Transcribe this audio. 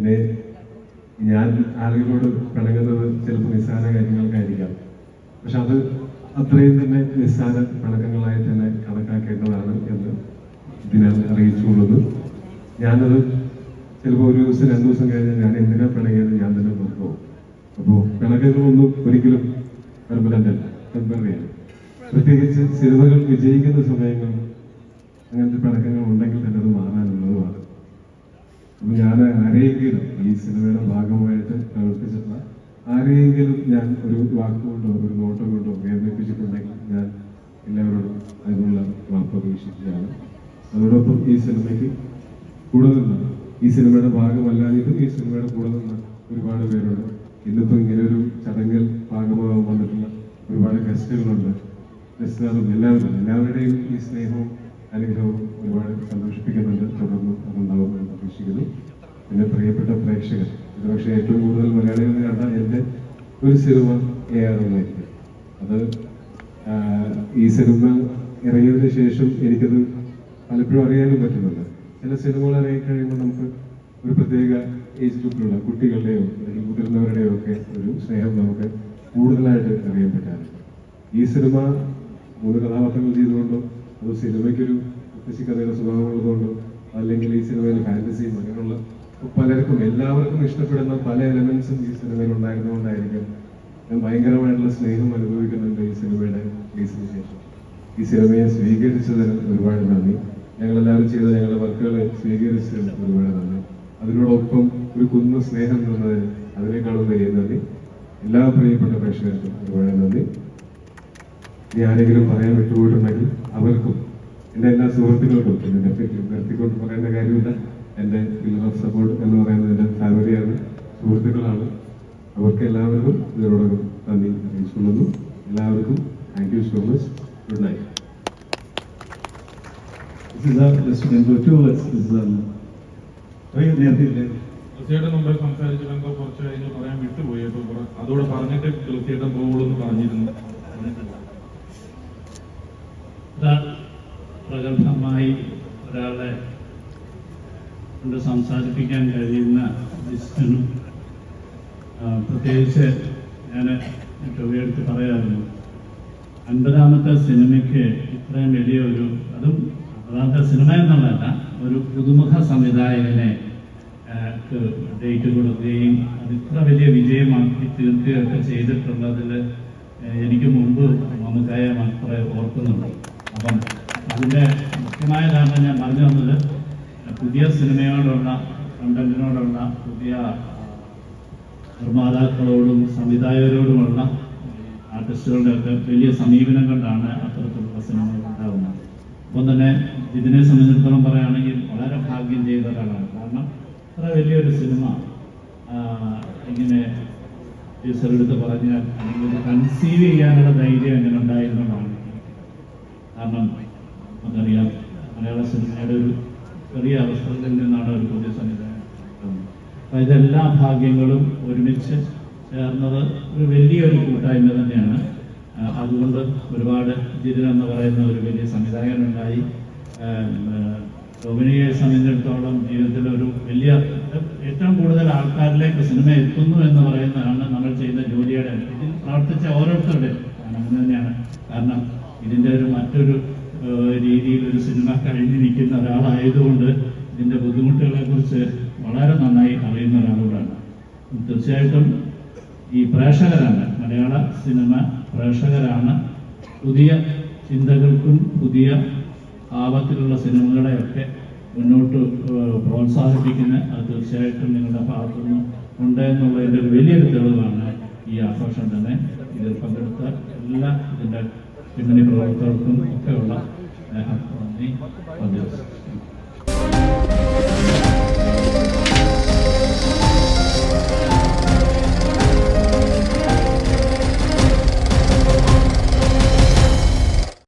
പിന്നെ ഞാൻ ആളുകളോട് പിണങ്ങുന്നത് ചിലപ്പോൾ നിസ്സാര കാര്യങ്ങൾക്കായിരിക്കാം. പക്ഷെ അത് അത്രയും തന്നെ നിസ്സാര പിണക്കങ്ങളായി തന്നെ കണക്കാക്കേണ്ടതാണ് എന്ന് ഇതിനാൽ അറിയിച്ചുകൊള്ളത്. ഞാനത് ചിലപ്പോൾ ഒരു ദിവസം 2 ദിവസം കഴിഞ്ഞാൽ ഞാൻ എന്തിനാ പിണങ്ങിയത് ഞാൻ തന്നെ നോക്കുമോ. അപ്പോൾ പിണക്കങ്ങളൊന്നും ഒരിക്കലും പെർമനന്റ് അല്ല, ടെമ്പററിയാണ്. പ്രത്യേകിച്ച് സിനിമകൾ വിജയിക്കുന്ന സമയങ്ങൾ അങ്ങനത്തെ പിണക്കങ്ങൾ ഉണ്ടെങ്കിൽ തന്നെ അത് മാറാനുള്ളതുമാണ്. അപ്പം ഞാൻ ആരെയെങ്കിലും ഈ സിനിമയുടെ ഭാഗമായിട്ട് പ്രവർത്തിച്ചിട്ടുള്ള ആരെയെങ്കിലും ഞാൻ ഒരു വാക്കുകൊണ്ടോ ഒരു നോട്ടം കൊണ്ടോ വേദനിപ്പിച്ചിട്ടുണ്ടെങ്കിൽ ഞാൻ എല്ലാവരോടും അതിനുള്ള മാപ്പ് അപേക്ഷിക്കുകയാണ്. അതോടൊപ്പം ഈ സിനിമയ്ക്ക് കൂടെ നിന്ന് ഈ സിനിമയുടെ ഭാഗമല്ലാതെയും ഈ സിനിമയുടെ കൂടെ നിന്ന് ഒരുപാട് പേരുണ്ട്. ഇന്നിപ്പോൾ ഇങ്ങനെ ഒരു ചടങ്ങിൽ ഭാഗമാകാൻ വന്നിട്ടുള്ള ഒരുപാട് ഗസ്റ്റുകളുണ്ട്. ഗസ്റ്റുകാരും എല്ലാവരുടെയും ഈ സ്നേഹവും അനുഗ്രഹവും ഒരുപാട് സന്തോഷിപ്പിക്കുന്നുണ്ട്. തുടർന്നും അതുണ്ടാവുമെന്ന് പ്രതീക്ഷിക്കുന്നു. പിന്നെ പ്രിയപ്പെട്ട പ്രേക്ഷകർ, ഇത് പക്ഷേ ഏറ്റവും കൂടുതൽ മലയാളികൾ കണ്ട എൻ്റെ ഒരു സിനിമ AR ആയിരിക്കും. അത് ഈ സിനിമ ഇറങ്ങിയതിന് ശേഷം എനിക്കത് പലപ്പോഴും അറിയാനും പറ്റുന്നുണ്ട്. ചില സിനിമകൾ ഇറങ്ങിക്കഴിയുമ്പോൾ നമുക്ക് ഒരു പ്രത്യേക ഏജ് ഗ്രൂപ്പിലുള്ള കുട്ടികളുടെയോ അല്ലെങ്കിൽ മുതിർന്നവരുടെയോ ഒക്കെ ഒരു സ്നേഹം നമുക്ക് കൂടുതലായിട്ട് അറിയാൻ പറ്റാറുണ്ട്. ഈ സിനിമ 3 കഥാപാത്രങ്ങൾ ചെയ്തുകൊണ്ടോ അതോ സിനിമയ്ക്കൊരു കഥയുടെ സ്വഭാവമുള്ളതുകൊണ്ടോ അല്ലെങ്കിൽ ഈ സിനിമയിൽ ഫാന്റസിയും അങ്ങനെയുള്ള പലർക്കും എല്ലാവർക്കും ഇഷ്ടപ്പെടുന്ന പല എലമെന്റ്സും ഈ സിനിമയിൽ ഉണ്ടായിരുന്നുകൊണ്ടായിരിക്കും ഞാൻ ഭയങ്കരമായിട്ടുള്ള സ്നേഹം അനുഭവിക്കുന്നുണ്ട് ഈ സിനിമയുടെ റിലീസിന് ശേഷം. ഈ സിനിമയെ സ്വീകരിച്ചതിന് ഒരുപാട് നന്ദി. ഞങ്ങളെല്ലാവരും ചെയ്ത ഞങ്ങളുടെ വർക്കുകളെ സ്വീകരിച്ചതിന് ഒരുപാട് നന്ദി. അതിനോടൊപ്പം ഒരു കുന്നു സ്നേഹം തന്നതിന് അതിനേക്കാളും വലിയ നന്ദി. എല്ലാ പ്രിയപ്പെട്ട പ്രേക്ഷകർക്കും ഒരുപാട് നന്ദി. ഇനി ആരെങ്കിലും പറയാൻ വിട്ടുപോയിട്ടുണ്ടെങ്കിൽ അവർക്കും എൻ്റെ എല്ലാ സുഹൃത്തുക്കൾക്കും പിന്നെ നിർത്തിക്കൊണ്ട് പറയേണ്ട കാര്യമില്ല. എൻ്റെ പില്ലർ ഓഫ് സപ്പോർട്ട് എന്ന് പറയുന്നത് എൻ്റെ ഫാമിലിയാണ്, സുഹൃത്തുക്കളാണ്. അവർക്ക് എല്ലാവർക്കും ഇതിനോടൊപ്പം നന്ദി അറിയിച്ചുകൊള്ളുന്നു. എല്ലാവർക്കും thank you so much. Good night. തീർച്ചയായിട്ടും മുമ്പേ സംസാരിച്ചിട്ടുണ്ടോ കുറച്ച് കഴിഞ്ഞ് പറയാൻ വിട്ടുപോയി. അപ്പോൾ അതോടെ പറഞ്ഞിട്ട് തീർച്ചയായിട്ടും പോകുള്ളൂ പറഞ്ഞിരുന്നു. പ്രഗത്ഭമായി ഒരാളെ കൊണ്ട് സംസാരിപ്പിക്കാൻ കഴിയുന്ന ലിസ്റ്റിനും പ്രത്യേകിച്ച് ഞാൻ ചൊവ്വയെടുത്ത് പറയാറുണ്ട്, 50ാമത്തെ സിനിമയ്ക്ക് ഇത്രയും വലിയ അതും 50ാമത്തെ സിനിമ എന്നുള്ളതല്ല, ഒരു പുതുമുഖ സംവിധായകനെ ഡേറ്റ് കൊടുക്കുകയും അത് ഇത്ര വലിയ വിജയമാക്കി തീർക്കുകയൊക്കെ ചെയ്തിട്ടുള്ളതിൽ എനിക്ക് മുമ്പ് മമ്മൂക്കായെ മാത്രമേ ഓർക്കുന്നുള്ളൂ. അപ്പം അതിൻ്റെ മുഖ്യമായ കാരണം ഞാൻ പറഞ്ഞു വന്നത്, പുതിയ സിനിമയോടുള്ള കണ്ടന്റിനോടുള്ള പുതിയ നിർമ്മാതാക്കളോടും സംവിധായകരോടുമുള്ള ആർട്ടിസ്റ്റുകളുടെ ഒക്കെ വലിയ സമീപനം കൊണ്ടാണ് അത്തരത്തിലുള്ള സിനിമകൾ ഉണ്ടാകുന്നത്. അപ്പം തന്നെ ഇതിനെ സംബന്ധിച്ചിടത്തോളം പറയുകയാണെങ്കിൽ വളരെ ഭാഗ്യം ചെയ്ത ഒരാളാണ്. കാരണം അത്ര വലിയൊരു സിനിമ ഇങ്ങനെ ടീച്ചറെടുത്ത് പറഞ്ഞാൽ അല്ലെങ്കിൽ കൺസീവ് ചെയ്യാനുള്ള ധൈര്യം എങ്ങനെ ഉണ്ടായിരുന്നതാണ്. കാരണം നമുക്കറിയാം, മലയാള സിനിമയുടെ ഒരു ചെറിയ അവസരത്തിൽ നിന്നാണ് ഒരു പുതിയ സംവിധാനം. അപ്പം ഇതെല്ലാ ഭാഗ്യങ്ങളും ഒരുമിച്ച് ചേർന്നത് ഒരു വലിയൊരു കൂട്ടായ്മ തന്നെയാണ്. അതുകൊണ്ട് ഒരുപാട് ജിതിൻ എന്ന് പറയുന്ന ഒരു വലിയ സംവിധായകനുണ്ടായി. ടോവിനോയെ സംബന്ധിച്ചിടത്തോളം ജീവിതത്തിൽ ഒരു വലിയ ഏറ്റവും കൂടുതൽ ആൾക്കാരിലേക്ക് സിനിമ എത്തുന്നു എന്ന് പറയുന്നതാണ് നമ്മൾ ചെയ്യുന്ന ജോലിയുടെ ഇതിൽ പ്രവർത്തിച്ച ഓരോരുത്തരുടെയും അങ്ങനെ തന്നെയാണ്. കാരണം ഇതിൻ്റെ മറ്റൊരു രീതിയിൽ ഒരു സിനിമ കഴിഞ്ഞിരിക്കുന്ന ഒരാളായതുകൊണ്ട് ഇതിൻ്റെ ബുദ്ധിമുട്ടുകളെക്കുറിച്ച് വളരെ നന്നായി അറിയുന്ന ഒരാളോടാണ്. തീർച്ചയായിട്ടും ഈ പ്രേക്ഷകരാണ്, മലയാള സിനിമ പ്രേക്ഷകരാണ് പുതിയ ചിന്തകൾക്കും പുതിയ ഭാവത്തിലുള്ള സിനിമകളെയൊക്കെ മുന്നോട്ട് പ്രോത്സാഹിപ്പിക്കുന്ന. അത് തീർച്ചയായിട്ടും നിങ്ങളുടെ ഭാഗത്തുനിന്ന് ഉണ്ട് എന്നുള്ളതിൻ്റെ ഒരു വലിയൊരു തെളിവാണ് ഈ ആഘോഷം തന്നെ. ഇതിൽ പങ്കെടുത്ത എല്ലാ ഇതിൻ്റെ പിന്നണി പ്രവർത്തകർക്കും ഒക്കെയുള്ള നന്ദി.